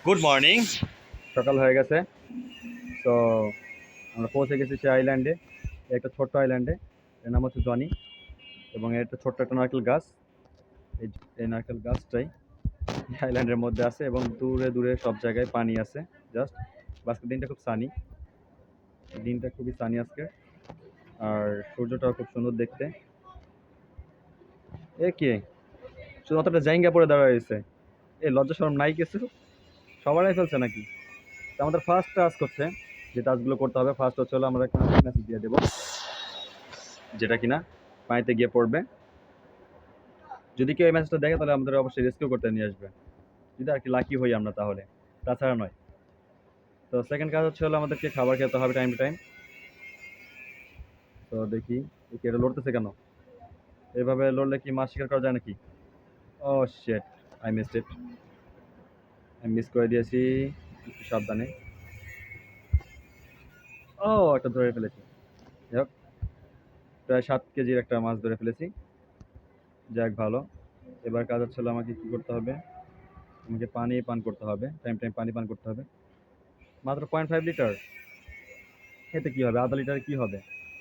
Good morning. সকাল হয়ে গেছে। তো আমরা পৌঁছে গেছি সেই আইল্যান্ডে, একটা ছোট্ট আইল্যান্ডে। এর নাম হচ্ছে জনি, এবং এর একটা ছোট্ট একটা নারকেল গাছ। এই এই নারকেল গাছটাই আইল্যান্ডের মধ্যে আছে, এবং দূরে দূরে সব জায়গায় পানি আছে। জাস্ট আজকে দিনটা খুব সানি, দিনটা খুবই সানি আজকে। আর সূর্যটাও খুব সুন্দর দেখতে। এ কে শুধুমাত্র একটা জাইঙ্গা পরে দাঁড়ায় রয়েছে? এই লজ্জা শরম নাই কিছু? সবারই ফেলছে নাকি? তো আমাদের ফার্স্ট টাস্ক হচ্ছে, যে টাস্কগুলো করতে হবে, ফার্স্ট হচ্ছে হলো আমরা একটা মেসেজ দিয়ে দেবো, যেটা কিনা পানিতে গিয়ে পড়বে। যদি কেউ এই ম্যাচটা দেখে তাহলে আমাদের অবশ্যই রেস্কিউ করতে নিয়ে আসবে, যদি আর কি লাকি হই আমরা, তাহলে তাছাড়া নয়। তো সেকেন্ড কাজ হচ্ছে হলো আমাদেরকে খাবার খেতে হবে টাইম টু টাইম। তো দেখি এটা লড়তেছে কেন? এইভাবে লড়লে কি মাছ শিকার করা যায় নাকি? ও শিট, আই মিসড ইট, আমি মিস করে দিয়েছি। একটু সাবধানে। ও, একটা ধরে ফেলেছি। যাই হোক, প্রায় 7 কেজির একটা মাছ ধরে ফেলেছি। যাক, ভালো। এবার কাজ হচ্ছে হলো আমাকে কি করতে হবে, আমাকে পানি পান করতে হবে, টাইম টাইম পানি পান করতে হবে। মাত্র 0.5 লিটার, এতে কি হবে? আধা লিটার কি হবে?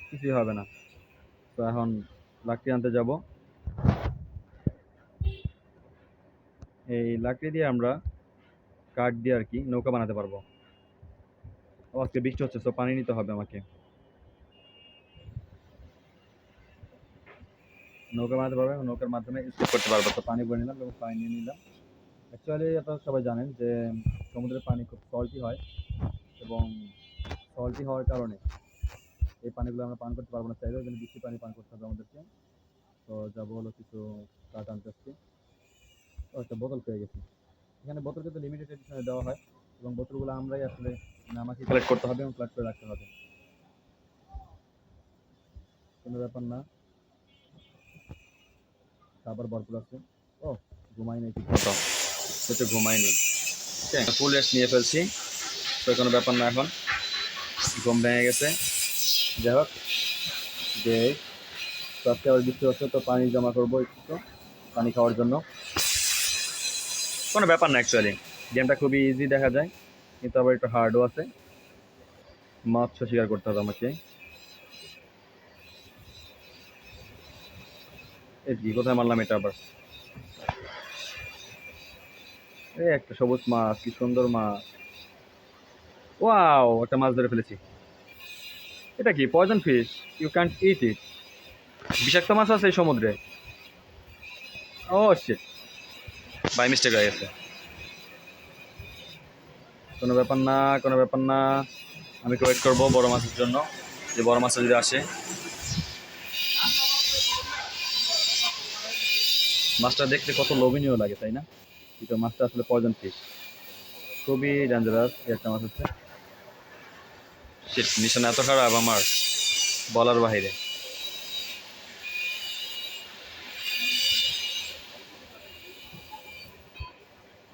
কিছুই হবে না। তো এখন লাকড়ি আনতে যাব। এই লাকড়ি দিয়ে আমরা কাঠ দিয়ে আর কি নৌকা বানাতে পারবো। ও, আজকে বৃষ্টি হচ্ছে, তো পানি নিতে হবে আমাকে। নৌকা বানাতে পারবো এবং নৌকার মাধ্যমে স্টোর করতে পারবো। তো পানি ভরে নিলাম এবং পানি নিয়ে নিলাম। অ্যাকচুয়ালি আপনারা সবাই জানেন যে সমুদ্রের পানি খুব সল্টি হয়, এবং সল্টি হওয়ার কারণে এই পানিগুলো আমরা পান করতে পারবো না। চাইলেও যেন বৃষ্টি পানি পান করতে হবে আমাদেরকে। তো যাবো হলো কিছু কাঠ আনতে আসছি। ও, একটা বোতল পেয়ে গেছি। এখানে বোতল কিন্তু লিমিটেড এডিশনে দেওয়া হয়, এবং বোতলগুলো আমরাই আসলে, মানে আমাকে কালেক্ট করতে হবে এবং কালেক্ট করে রাখতে হবে। কোনো ব্যাপার না, খাবার ভরপুর আছে। ও, ঘুমাই নেই ঠিক মতো, সেটা ঘুমাই নেই। ফুল রেস্ট নিয়ে ফেলছি, তো কোনো ব্যাপার না। এখন ঘুম ভেঙে গেছে। যাই হোক, যে তো আজকে আবার বৃষ্টি হচ্ছে, তো পানি জমা করবো একটু পানি খাওয়ার জন্য। কোনো ব্যাপার না, অ্যাকচুয়ালি গেমটা খুবই ইজি দেখা যায়, কিন্তু আবার একটু হার্ডও আছে। মৎস্য শিকার করতে হবে আমাকে। এই কি, কোথায় মারলাম এটা আবার? এই একটা সবুজ মাছ, কি সুন্দর মাছ! ওয়াও, একটা মাছ ধরে ফেলেছি। এটা কি পয়জন ফিশ? ইউ ক্যান্ট ইট ইট। বিষাক্ত মাছ আছে এই সমুদ্রে? ও শিট, বাই মিস্টেক হয়ে গেছে। কোনো ব্যাপার না, কোনো ব্যাপার না। আমি ওয়েট করবো বড় মাছের জন্য, যে বড় মাছটা যদি আসে। মাছটা দেখতে কত লোভনীয় লাগে, তাই না? কিন্তু মাছটা আসলে পয়জন ফিশ, খুবই ডেঞ্জারাস একটা মাছ হচ্ছে। শিট, মিশন এত খারাপ আমার, বলার বাহিরে।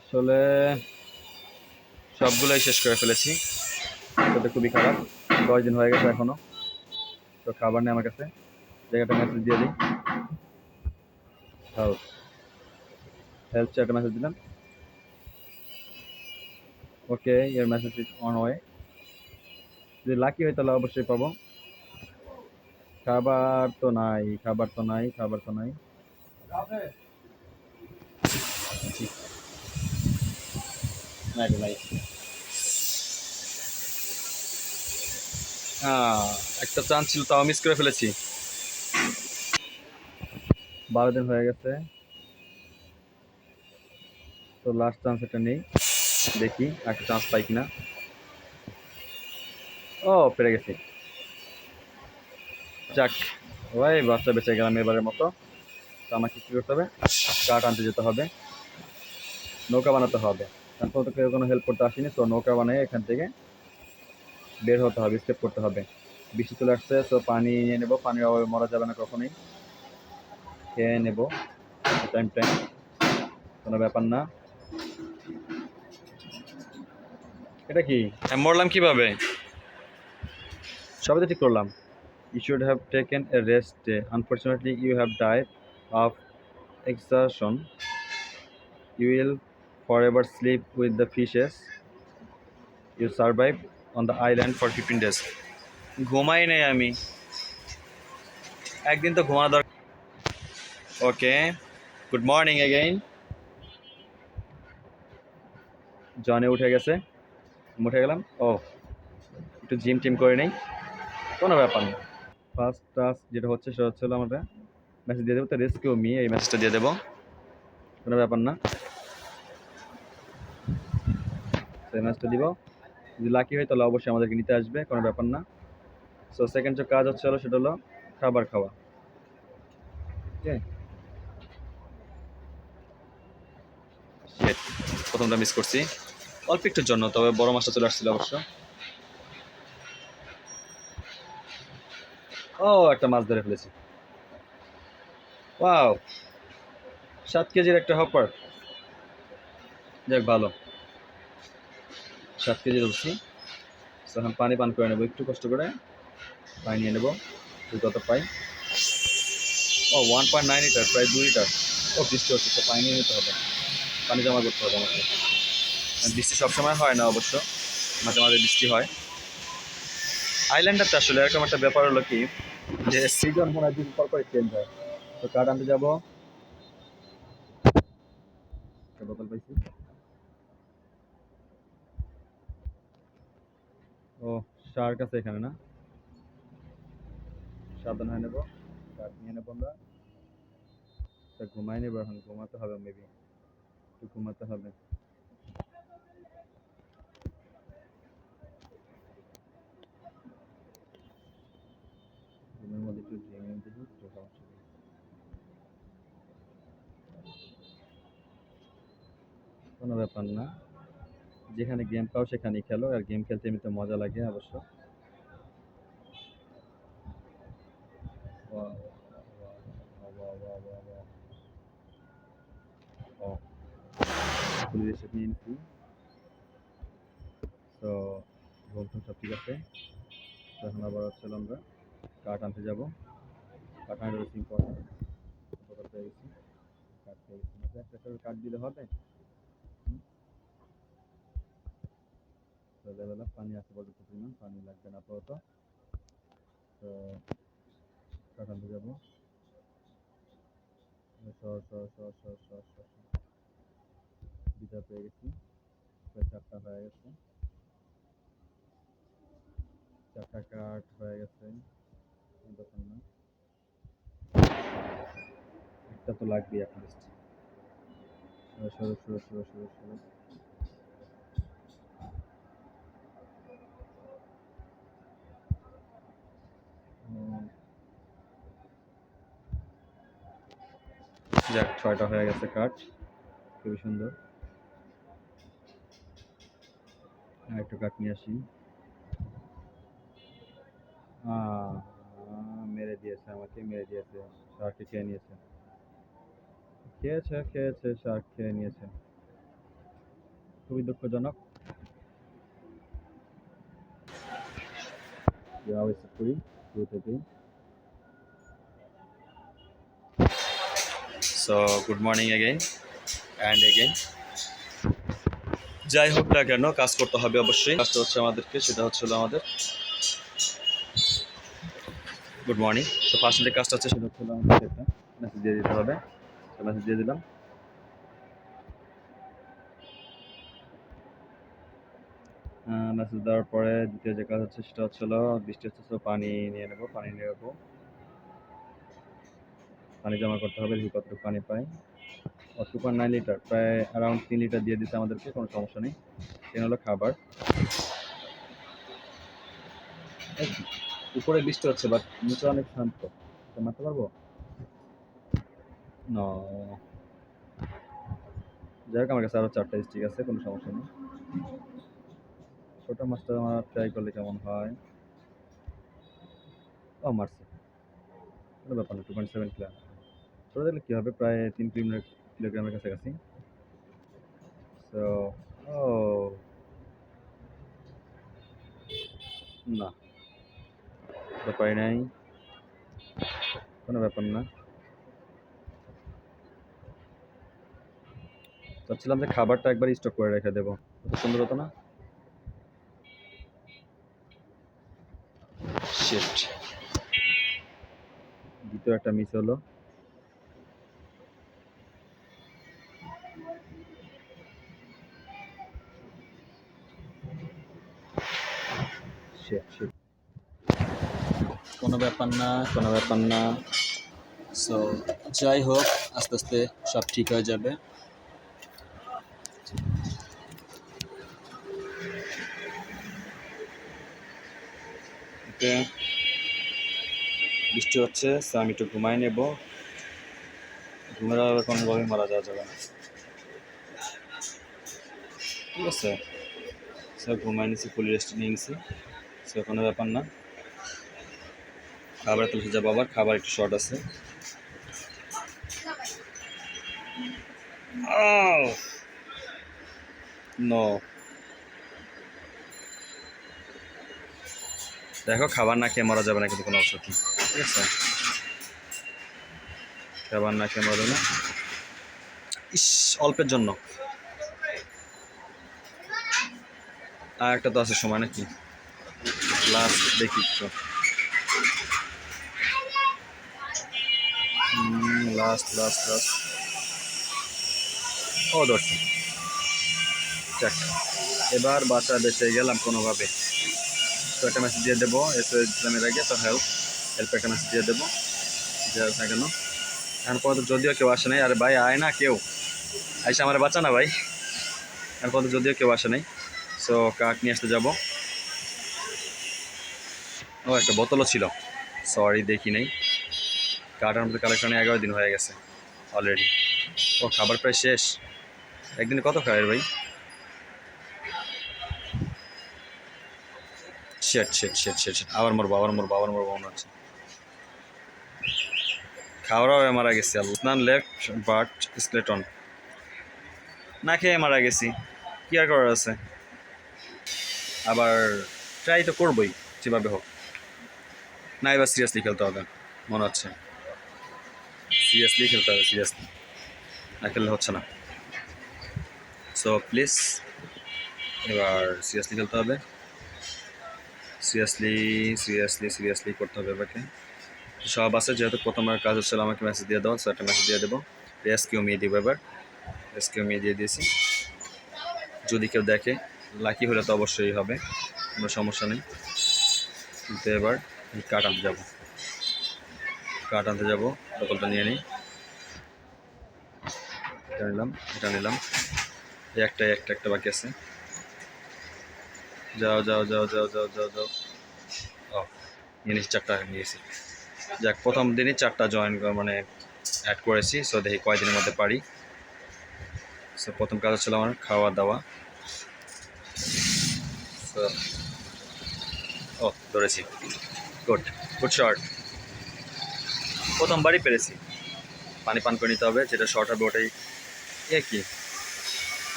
আসলে সবগুলাই শেষ করে ফেলেছি, সেটা খুবই খারাপ। 10 দিন হয়ে গেছে এখনো, তো খাবার নেই আমার কাছে। জায়গাটা মেসেজ দিয়ে দিই। হেল্প, হেল্প একটা মেসেজ দিলাম। ওকে, ইয়ার মেসেজ ইজ অন ওয়ে। যদি লাকি হয় তাহলে অবশ্যই পাবো। খাবার তো নাই, খাবার তো নাই, খাবার তো নাই। হ্যাঁ, একটা চান্স ছিল, তাও মিস করে ফেলেছি। 12 দিন হয়ে গেছে, তো লাস্ট চান্স এটা নেই। দেখি একটা চান্স পাই কিনা। ও, পেরে গেছি। যাক, ওই বাচ্চা বেঁচে গেলাম এবারের মতো। তো আমাকে কী করতে হবে? কাঠ আনতে যেতে হবে, নৌকা বানাতে হবে। তারপর তো কেউ কোনো হেল্প করতে আসেনি, তো নৌকা বানিয়ে এখান থেকে বের হতে হবে, স্টেপ করতে হবে। বৃষ্টি চলে আসছে, তো পানি নিয়ে নেবো। পানির অভাবে মরা যাবে না কখনোই, খেয়ে নেবো টাইম টাইম, কোনো ব্যাপার না। এটা কি, আমি মরলাম কিভাবে? সবই তো ঠিক করলাম। You should have taken a rest day. Unfortunately, you have died of exhaustion. You will forever sleep with the fishes. You survive on the island for 15 days. ঘুমাই নাই আমি, একদিন তো ঘুমানো দরকার। ওকে, গুড মর্নিং এগেইন। জনে উঠে গেছে, উঠে গেলাম। ও, একটু জিম টিম করে নেই, কোনো ব্যাপার না। ফার্স্ট টাস্ক যেটা হচ্ছে সেটা হচ্ছে হলো আমরা মেসেজ দিয়ে দেবো, তো রেস্কিউ মি, এই মেসেজটা দিয়ে দেবো, কোনো ব্যাপার না। সেই মেসেজটা দিব, যদি লাকি হয় তাহলে অবশ্যই আমাদেরকে নিতে আসবে, কোনো ব্যাপার না। সো সেকেন্ড যে কাজ হচ্ছে হলো সেটা হলো খাবার খাওয়া। ওকে, প্রথমটা মিস করছি অল্প একটুর জন্য, তবে বড় মাছটা চলে আসছিল অবশ্য। ও, একটা মাছ ধরে ফেলেছি। ওয়াও, 7 কেজির একটা হপার। যাক ভালো, 7 কেজি ধরছি। এখন পানি পান করে নেবো, একটু কষ্ট করে পানি নিয়ে নেবো, কত পাই। ও, 1.9 লিটার, প্রায় 2 লিটার। ও, বৃষ্টি হচ্ছে, তো পানি নিয়ে নিতে হবে, পানি জমা করতে হবে আমাকে। বৃষ্টি সবসময় হয় না অবশ্য, মাঝে মাঝে বৃষ্টি হয়। আইল্যান্ডটাতে আসলে এরকম একটা ব্যাপার হলো কি, যে সিজন মনে হয় দিন পর পর চেঞ্জ হয়। তো কার্ড আনতে যাবো, বোতল পাইছি। ও, শার্ক আছে এখানে না, সাবধান হয়ে নেবো। কার্ড নিয়ে নেবো আমরা। ঘুমাই নেবো এখন, ঘুমাতে হবে, মেবি একটু ঘুমাতে হবে। ঘুমের মধ্যে একটু ড্রিম দিবি, একটু সমস্যা নেই, কোনো ব্যাপার না। যেখানে গেম পাও সেখানেই খেলো, আর গেম খেলতে এমনিতে মজা লাগে অবশ্য। Wow, wow, wow, wow, wow, wow. ও, ফুল রেসিপ নিয়ে নিচ্ছি। তো ঘুম টুম সব ঠিক আছে। তো এখন আবার হচ্ছে আমরা কাঠ আনতে যাবো। কাঠ আনতে বেশি ইম্পর্টেন্ট, বোতল পেয়ে গেছি, কাঠ পেয়ে গেছি। মাত্র একটা করে কাঠ দিলে হবে। তো লেভেল পানি আছে পর্যাপ্ত পরিমাণ, পানি লাগবে না আপাতত। তো কাঠ আনতে যাবো। সর সর সর সর সর সর, দুটা পেয়ে গেছি, প্রায় 4টা হয়ে গেছে। 4টা কাঠ হয়ে গেছে, দেখুন না, একটা তো লাগবেই অ্যাটলিস্ট। সরো সরো সরো সরো সরো। যাক, 6টা হয়ে গেছে কাঠ, খুবই সুন্দর। আর একটু কাঠ নিয়ে আসি। মেরে দিয়েছে, আমাকে মেরে দিয়েছে, শার্ককে খেয়ে নিয়েছে, খেয়েছে খেয়েছে, শার্ক খেয়ে নিয়েছে, খুবই দুঃখজনক। অবশ্যই করি শুরু থেকেই। So good morning again and again. যাই হোক না কেন, কাজ করতে হবে অবশ্যই। কাজটা হচ্ছে আমাদেরকে, সেটা হচ্ছে আমাদের গুড মর্নিং। তো ফার্স্ট যে কাজটা হচ্ছে সেটা হচ্ছে আমাদের একটা মেসেজ দিয়ে দিতে হবে। মেসেজ দিয়ে দিলাম। মেসেজ দেওয়ার পরে দ্বিতীয় যে কাজ হচ্ছে সেটা হচ্ছে বৃষ্টি হচ্ছে, তো পানি নিয়ে নেবো, পানি নিয়ে নেবো, পানি জমা করতে হবে, দেখি কতটুকু পানি পাই। 2.9 লিটার, প্রায় অ্যারাউন্ড 3 লিটার দিয়ে দিচ্ছে আমাদেরকে, কোনো সমস্যা নেই। এখানে হলো খাবার। উপরে বৃষ্টি হচ্ছে, বাট নিচে অনেক শান্ত, মারতে পারবো না। যাই হোক, আমার কাছে আরো 4টা স্টিক আছে, কোনো সমস্যা নেই। ছোট মাছটা আমার ট্রাই করলে কেমন হয়। ও, মারছে, কোনো ব্যাপার না। 2.7 কিলো, ছোট দিলে কি হবে, প্রায় 3 কিলোগ্রামের কাছাকাছি। তো ও না, পাই নাই, কোনো ব্যাপার না। তো ভাবছিলাম যে খাবারটা একবার স্টক করে রেখে দেবো, কত সুন্দর হতো না? শিট, দ্বিতীয় একটা মিস হলো। শিট শিট, কোনো ব্যাপার না, কোনো ব্যাপার না। সো যাই হোক, আস্তে আস্তে সব ঠিক হয়ে যাবে। ওকে, বৃষ্টি হচ্ছে, সো আমি একটু ঘুমাই নেব। ঘুমের অভাবে কোনোভাবেই মারা যাওয়া যাবে না, ঠিক আছে? সো ঘুমাই নিছি, ফুল রেস্ট নিয়ে নিছি, সো কোনো ব্যাপার না। খাবার তুলতে যাবো, আবার খাবার একটু শর্ট আছে। নো, দেখো খাবার না খেয়ে মারা যাবে না কিন্তু কোনো অবস্থা, ঠিক আছে? খাবার না খেয়ে মারা যাবে না। ইস, অল্পের জন্য আর একটা তো আছে সময় নাকি, লাস্ট দেখি তো। লাস্ট লাস্ট লাস্ট, ও ধরছি। যাক, এবার বাসা বেঁচে গেলাম কোনোভাবে। তো একটা মেসেজ দিয়ে দেবো এসএস ইসলামের আগে, তো হেল্প একটা মেসেজ দিয়ে দেবো, যে হোক না কেন। এখন পর্যন্ত যদিও কেউ আসে নাই, আরে ভাই আয় না কেউ, আইসা আমার বাঁচা না ভাই। এখন পর্যন্ত যদিও কেউ আসে নাই, সো কাঠ নিয়ে আসতে যাবো। ও একটা বোতলও ছিল, সরি দেখি নাই। কাঠের মধ্যে কালেকশনে 11 দিন হয়ে গেছে অলরেডি। ও খাবার প্রায় শেষ, একদিনে কত খায় ভাই? শেট শেট শেট শেট শেট, আবার মরবো আবার মরবো আবার মরবো মনে হচ্ছে। খাওয়ারও মারা গেছি, আল্লাহ লেফট বাট স্কেলেটন, না খেয়ে মারা গেছি, কি আর করার আছে? আবার ট্রাই তো করবোই যেভাবে হোক। না এবার সিরিয়াসলি খেলতে হবে মনে হচ্ছে, সিরিয়াসলি খেলতে হবে, সিরিয়াসলি না খেললে হচ্ছে না। সো প্লিজ এবার সিরিয়াসলি খেলতে হবে, সিরিয়াসলি সিরিয়াসলি সিরিয়াসলি করতে হবে এবারকে। সব আছে, যেহেতু প্রথমবার কাজ হচ্ছিল আমাকে মেসেজ দিয়ে দাও, সো একটা মেসেজ দিয়ে দেবো, রেস্কিউ মি দিব এবার। রেস্কিউ মি দিয়ে দিয়েছি, যদি কেউ দেখে লাকি হলে তো অবশ্যই হবে, কোনো সমস্যা নেই। কিন্তু এবার কাঠ আনতে যাবো, কাঠ আনতে যাবো, বোতলটা নিয়ে নিই। এটা নিলাম, এটা নিলাম, একটা একটা একটা বাকি আছে। যাও যাও যাও যাও যাও যাও যাও। ও নিয়ে নিয়েছি, 4টা নিয়েছি। যাক, প্রথম দিনই 4টা জয়েন মানে অ্যাড করেছি, সো দেখি কয়দিনের মধ্যে পারি। সো প্রথম কাজ হচ্ছিল আমার খাওয়া দাওয়া। সো ও ধরেছি, গুড গুড শর্ট, প্রথমবারই পেরেছি। পানি পান করে নিতে হবে, যেটা শর্ট হবে ওটাই। এ কি,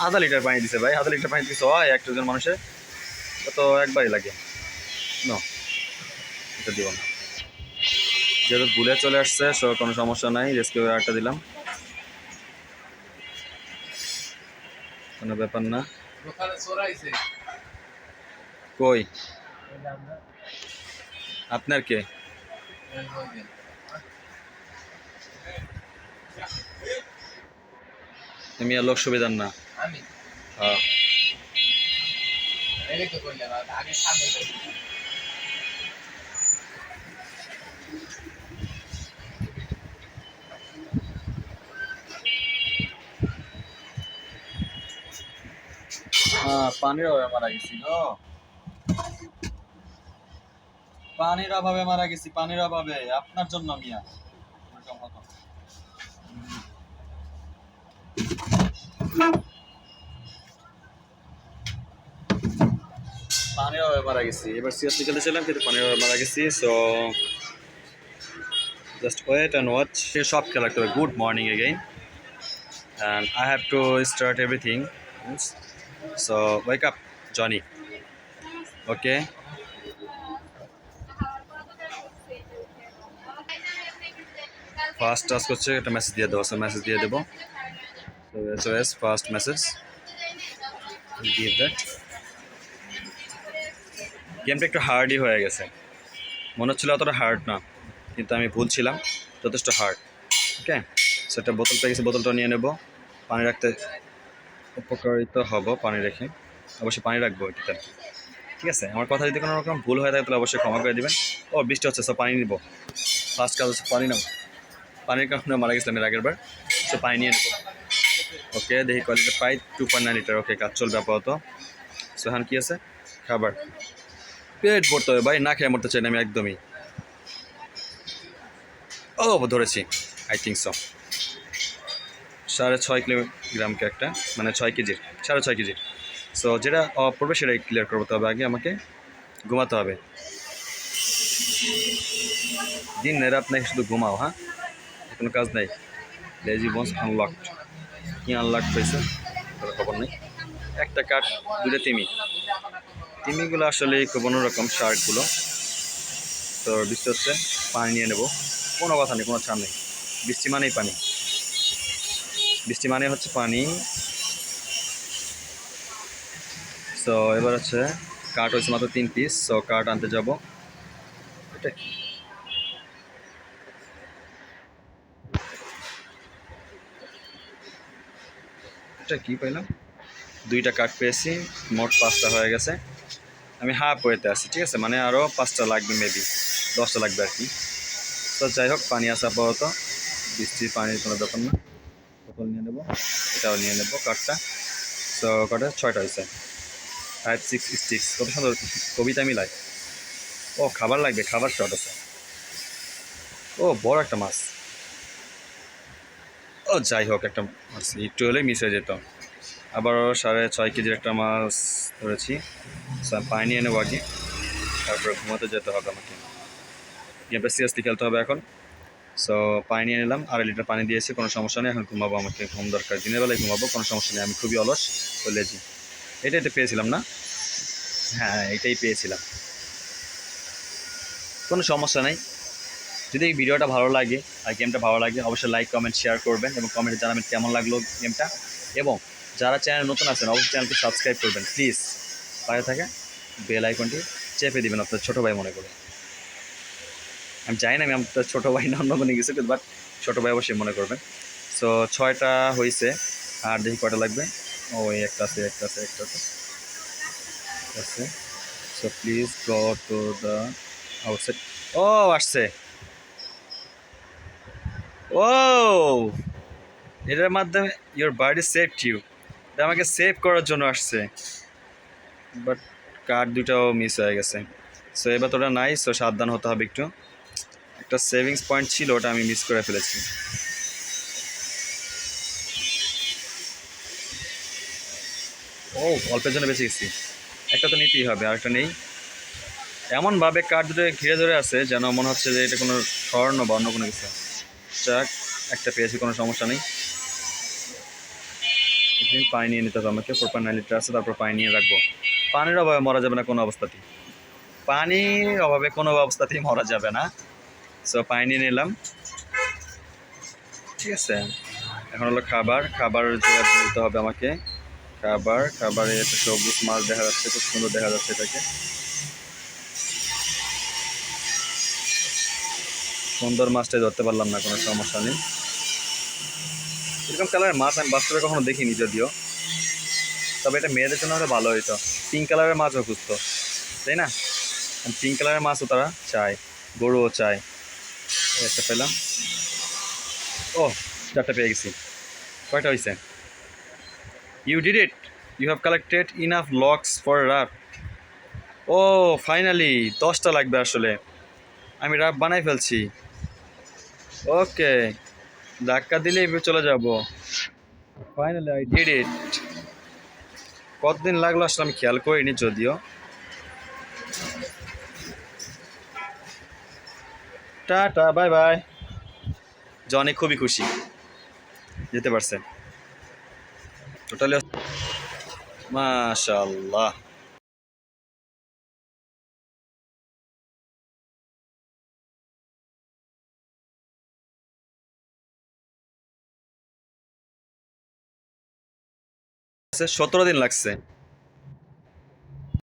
আধা লিটার পানি দিছে ভাই, আধা লিটার পানি দিছে হয় একজন মানুষের? তো একবারই লাগে, নো এটা দিব না। যেহেতু ভুলে চলে আসছে, সো কোনো সমস্যা নাই, রেস্কিউ একটা দিলাম, কোনো ব্যাপার না। কই আপনার কে? তুমি আর লোক সুবিধার না। হ্যাঁ, পানির অভাবে মারা গেছি গো, পানির অভাবে মারা গেছি, পানির অভাবে, আপনার জন্য মিয়া। পানির অভাবে মারা গেছি, এবার সিরিয়াসলি খেলতে ছিলাম কিন্তু পানির অভাবে মারা গেছি। So just wait and watch, সব খেলা রাখতে হবে। Good morning again, and I have to start everything. So wake up Johnny, okay? First task হচ্ছে একটা মেসেজ দিয়ে দেবো, সো মেসেজ দিয়ে দেবো, So SOS fast message. Give that. গেমটা একটু হার্ডই হয়ে গেছে, মনে হচ্ছিল অতটা হার্ড না, কিন্তু আমি ভুল ছিলাম, যথেষ্ট হার্ড। ওকে, সেটা বোতল পেয়ে গেছে, বোতলটা নিয়ে নেব। পানি রাখতে উপকারিত হব, পানি রেখে অবশ্যই পানি রাখবো এটাতে। ঠিক আছে, আমার কথা যদি কোনো রকম ভুল হয়ে থাকে তাহলে অবশ্যই ক্ষমা করে দিবেন। ও বৃষ্টি হচ্ছে, সব পানি নিব। ফার্স্ট কাজ হচ্ছে পানি নেব, পানির কারণে মারা গেছিলাম এর আগের বার। সো পানি নিয়ে নেব। ওকে, দেখি কোয়ালিটি পাই 2.9 লিটার। ওকে, কাজ চলবে আপাতত। সো এখন কী আছে? খাবার। পেট ভরতে হবে ভাই, না খেয়ে মরতে চাই না আমি একদমই। ও ধরেছি, আই থিঙ্ক সো 6.5 কিলোগ্রামকে একটা, মানে 6 কেজির, 6.5 কেজির। সো যেটা পড়বে সেটাই ক্লিয়ার করতে হবে, আগে আমাকে ঘুমাতে হবে। দিন রাত নাকি শুধু ঘুমাও? হ্যাঁ, কোনো কাজ নাই। Lazy bones unlocked. কি আনলক হয়েছে তার খবর নেই। একটা কাঠ, দুটো তিমি। তিমিগুলো আসলে খুব অন্যরকম, শার্কগুলো। তো বৃষ্টি হচ্ছে, পানি নিয়ে নেবো। কোনো কথা নেই, কোনো ছাড় নেই। বৃষ্টি মানেই পানি, বৃষ্টি মানে হচ্ছে পানি। সো এবার হচ্ছে কাঠ হয়েছে মাত্র 3 পিস। সো কাঠ আনতে যাব। এটা কি? এটা কি পাইলাম? 2টা কাঠ পেয়েছি, মোট 5টা হয়ে গেছে। আমি হাফ ওয়েতে আছি, ঠিক আছে, মানে আরও 5টা লাগবে, মেবি 10টা লাগবে আর কি। তো যাই হোক, পানি আসা আপাতত, বৃষ্টির পানির কোনো ব্যাপার না। বোতল নিয়ে নেবো, এটাও নিয়ে নেবো কাঠটা। সো কটা? 6টা হয়েছে। 5-6 স্টিক্স, কত সুন্দর কবিতা মিলায়। ও খাবার লাগবে, খাবার শর্ট আছে। ও বড় একটা মাছ। ও যাই হোক, একটা মাছ একটু হলেই মিস হয়ে যেত। আবারও 6.5 কেজির একটা মাছ ধরেছি। পানি নিয়ে নেবো আগে, তারপরে ঘুমাতে যেতে হবে আমাকে। গেমটা সিরিয়াসলি খেলতে হবে এখন। সো পানি নিয়ে নিলাম, 2.5 লিটার পানি দিয়েছি, কোনো সমস্যা নেই। এখন ঘুমাবো, আমাকে ঘুম দরকার, দিনের বেলায় ঘুমাবো, কোনো সমস্যা নেই। আমি খুবই অলস, তো লেজি। এটা পেয়েছিলাম না? হ্যাঁ, এটাই পেয়েছিলাম, কোনো সমস্যা নেই। যদি এই ভিডিওটা ভালো লাগে আর গেমটা ভালো লাগে, অবশ্যই লাইক কমেন্ট শেয়ার করবেন এবং কমেন্টে জানাবেন কেমন লাগলো গেমটা। এবং যারা চ্যানেল নতুন আছেন অবশ্যই চ্যানেলটি সাবস্ক্রাইব করবেন প্লিজ। পাশে থাকে বেল আইকনটি চেপে দিবেন আপনার ছোটো ভাই মনে করে। আমি জানি না আমি আপনার ছোটো ভাই না অন্য কোনো কিছু, বাট ছোটো ভাই অবশ্যই মনে করবেন। সো 6টা হয়েছে, আর দেখি কয়টা লাগবে। ওই একটা আছে, একটা আছে, একটা আছে। So please go to the outside. ও আসছে, ও এটার মাধ্যমে your bird is saved you, এটা আমাকে সেভ করার জন্য আসছে। বাট কার্ড দুটাও মিস হয়ে গেছে। সো এবার তো ওটা নাই, সো সাবধান হতে হবে একটু। একটা সেভিংস পয়েন্ট ছিল, ওটা আমি মিস করে ফেলেছি। ও অল্পের জন্য বেঁচে গেছি। একটা তো নিতেই হবে, আরেকটা নেই। এমনভাবে কার্ড দুটো ঘিরে ধরে আছে যেন মনে হচ্ছে যে এটা কোনো স্বর্ণ বা অন্য কোনো কিছু। যাক, একটা পেয়েছি, কোনো সমস্যা নেই। পানি নিয়ে নিতে হবে আমাকে, 4.9 লিটার আছে, তারপর পানি নিয়ে রাখবো। পানির অভাবে মরা যাবে না কোনো অবস্থাতেই, পানির অভাবে কোনো অবস্থাতেই মরা যাবে না। সো পানি নিয়ে নিলাম, ঠিক আছে। এখন হলো খাবার, খাবার বলতে হবে আমাকে। খাবারে একটা সবুজ মাছ দেখা যাচ্ছে, খুব সুন্দর দেখা যাচ্ছে এটাকে। সুন্দর মাছটাই ধরতে পারলাম না, কোনো সমস্যা নেই। এরকম কালারের মাছ আমি বাস্তবে কখনো দেখিনি যদিও, তবে এটা মেয়েদের জন্য হলে ভালো হইতো। পিঙ্ক কালারের মাছও খুঁজতো, তাই না? পিঙ্ক কালারের মাছও তারা চায়, গরুও চায়। একটা পেলাম। ও 4টা পেয়ে গেছি। কয়টা হয়েছে? You did it, you have collected enough logs for raft. ও ফাইনালি 10টা লাগবে আসলে, আমি রাফ বানাই ফেলছি। ওকে, ধাক্কা দিলেই চলে যাব। Finally I did it. কতদিন লাগলো আসলে আমি খেয়াল করিনি যদিও। Tata, bye bye. জনি খুবই খুশি, যেতে পারছে টোটালি, মাশাআল্লাহ। 17 দিন লাগছে।